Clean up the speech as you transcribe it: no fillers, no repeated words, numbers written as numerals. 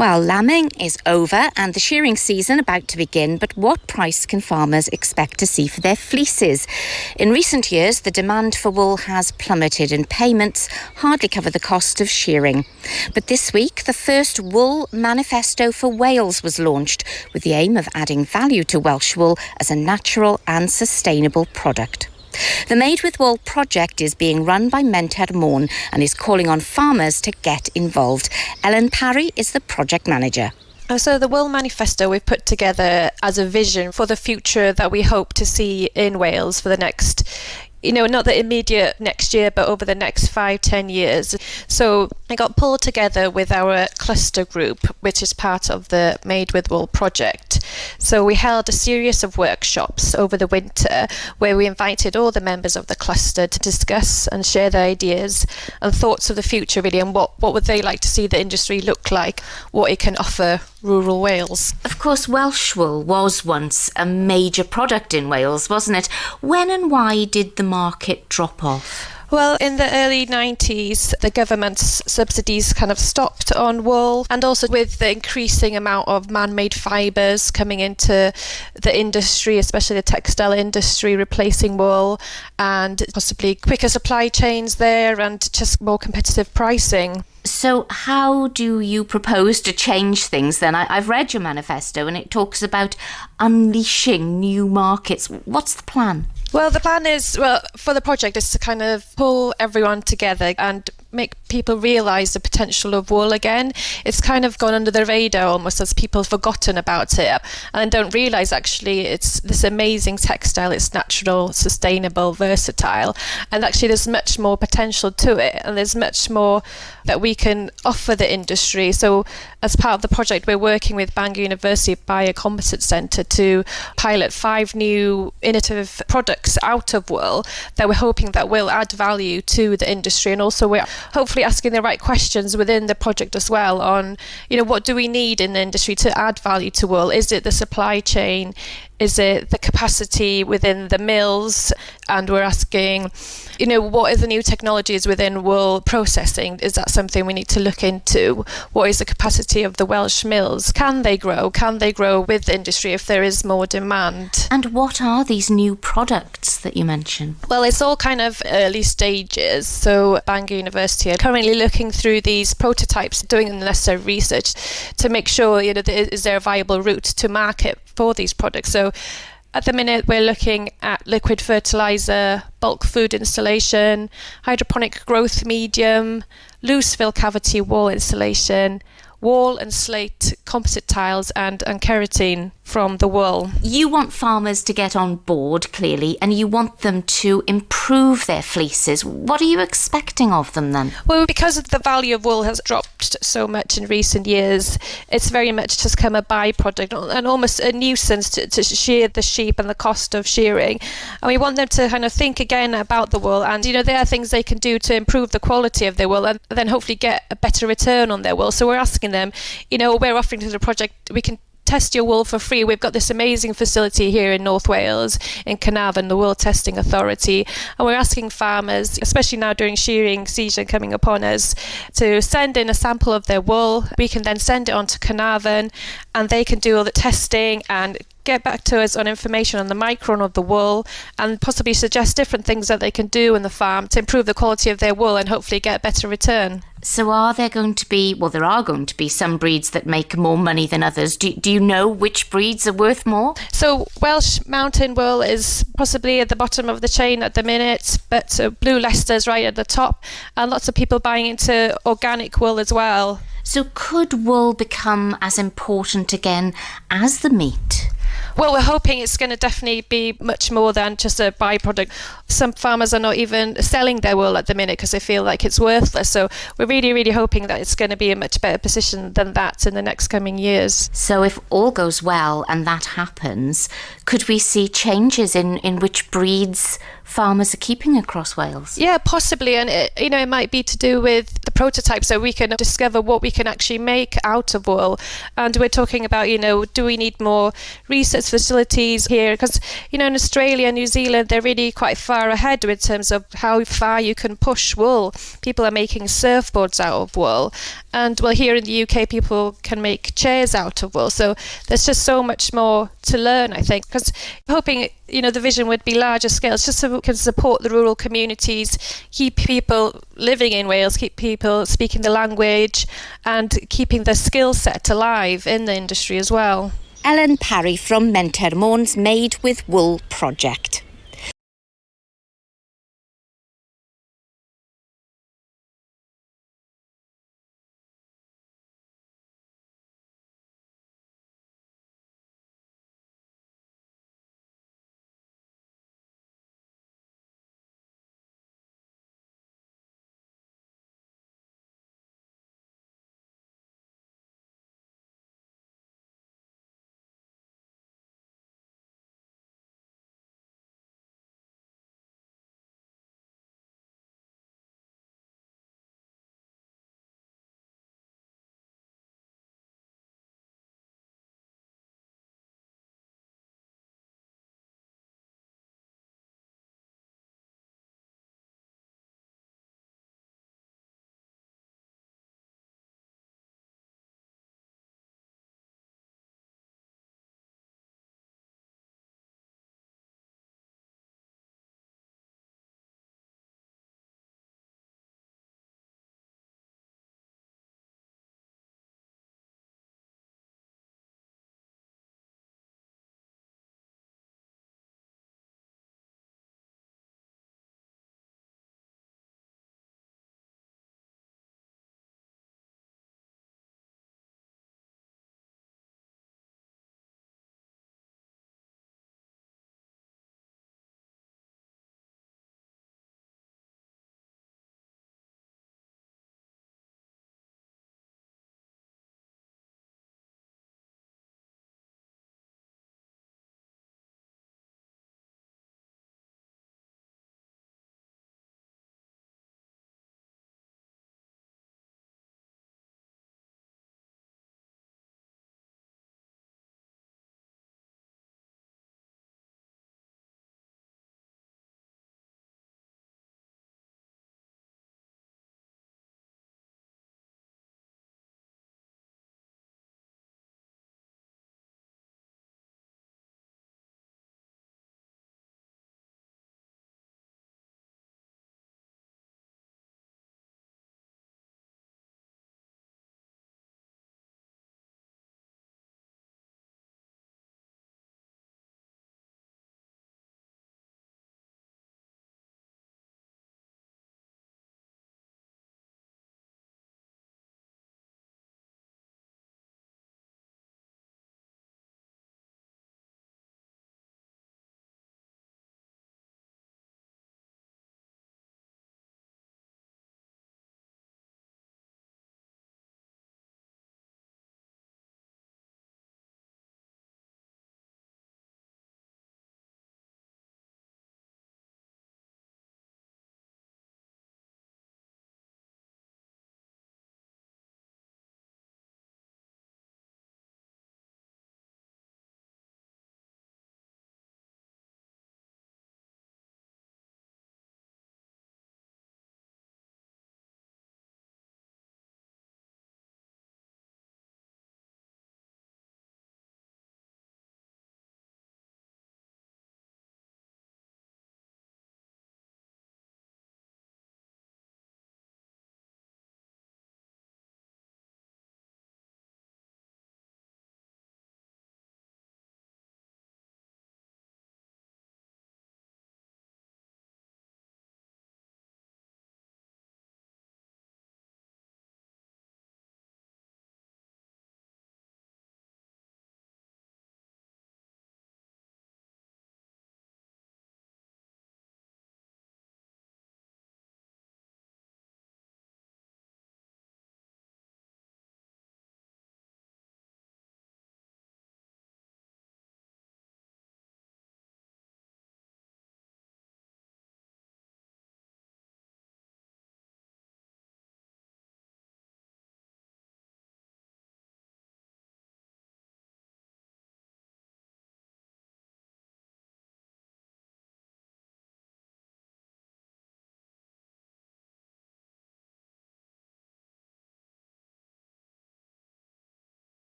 Well, lambing is over and the shearing season about to begin, but what price can farmers expect to see for their fleeces? In recent years, the demand for wool has plummeted and payments hardly cover the cost of shearing. But this week, the first Wool Manifesto for Wales was launched with the aim of adding value to Welsh wool as a natural and sustainable product. The Made with Wool project is being run by Mented Morn and is calling on farmers to get involved. Ellen Parry is the project manager. So the Wool Manifesto we've put together as a vision for the future that we hope to see in Wales for the next, not the immediate next year, but over the next 5-10 years. So I got pulled together with our cluster group, which is part of the Made with Wool project. So we held a series of workshops over the winter where we invited all the members of the cluster to discuss and share their ideas and thoughts of the future, really, and what would they like to see the industry look like, what it can offer rural Wales. Of course, Welsh wool was once a major product in Wales, wasn't it? When and why did the market drop off? Well, in the early 90s, the government's subsidies kind of stopped on wool, and also with the increasing amount of man-made fibres coming into the industry, especially the textile industry, replacing wool, and possibly quicker supply chains there and just more competitive pricing. So how do you propose to change things then? I've read your manifesto and it talks about unleashing new markets. What's the plan? Well, the plan is, for the project is to kind of pull everyone together and make people realise the potential of wool again. It's kind of gone under the radar almost as people have forgotten about it and don't realise actually it's this amazing textile. It's natural, sustainable, versatile, and actually there's much more potential to it and there's much more that we can offer the industry. So as part of the project, we're working with Bangor University Biocompetence Centre to pilot 5 new innovative products out of wool that we're hoping that will add value to the industry, and also we're hopefully asking the right questions within the project as well on, what do we need in the industry to add value to wool? Is it the supply chain? Is it the capacity within the mills? And we're asking, what are the new technologies within wool processing? Is that something we need to look into? What is the capacity of the Welsh mills? Can they grow? Can they grow with the industry if there is more demand? And what are these new products that you mentioned? Well, it's all kind of early stages. So Bangor University are currently looking through these prototypes, doing the necessary research to make sure, is there a viable route to market for these products. So at the minute, we're looking at liquid fertiliser, bulk food installation, hydroponic growth medium, loose fill cavity wall installation, wall and slate composite tiles and keratin from the wool. You want farmers to get on board, clearly, and you want them to improve their fleeces. What are you expecting of them then? Well, because the value of wool has dropped so much in recent years, it's very much just come a byproduct and almost a nuisance to shear the sheep and the cost of shearing. And we want them to kind of think again about the wool, and there are things they can do to improve the quality of their wool and then hopefully get a better return on their wool. So we're asking them, we're offering to the project, we can test your wool for free. We've got this amazing facility here in North Wales, in Carnarvon, the Wool Testing Authority, and we're asking farmers, especially now during shearing season coming upon us, to send in a sample of their wool. We can then send it on to Carnarvon and they can do all the testing and get back to us on information on the micron of the wool and possibly suggest different things that they can do in the farm to improve the quality of their wool and hopefully get a better return. So are there going to be, there are going to be some breeds that make more money than others. Do you know which breeds are worth more? So Welsh mountain wool is possibly at the bottom of the chain at the minute, but Blue Leicester's right at the top, and lots of people buying into organic wool as well. So could wool become as important again as the meat? Well, we're hoping it's going to definitely be much more than just a byproduct. Some farmers are not even selling their wool at the minute because they feel like it's worthless. So we're really, really hoping that it's going to be a much better position than that in the next coming years. So if all goes well and that happens, could we see changes in which breeds farmers are keeping across Wales? Yeah, possibly, and it might be to do with the prototype, so we can discover what we can actually make out of wool. And we're talking about, do we need more research facilities here? Because, in Australia and New Zealand, they're really quite far ahead in terms of how far you can push wool. People are making surfboards out of wool. And, well, here in the UK, people can make chairs out of wool. So there's just so much more to learn, I think, because hoping, the vision would be larger scale. It's just so we can support the rural communities, keep people living in Wales, keep people speaking the language, and keeping their skill set alive in the industry as well. Ellen Parry from Menter Mons Made with Wool project.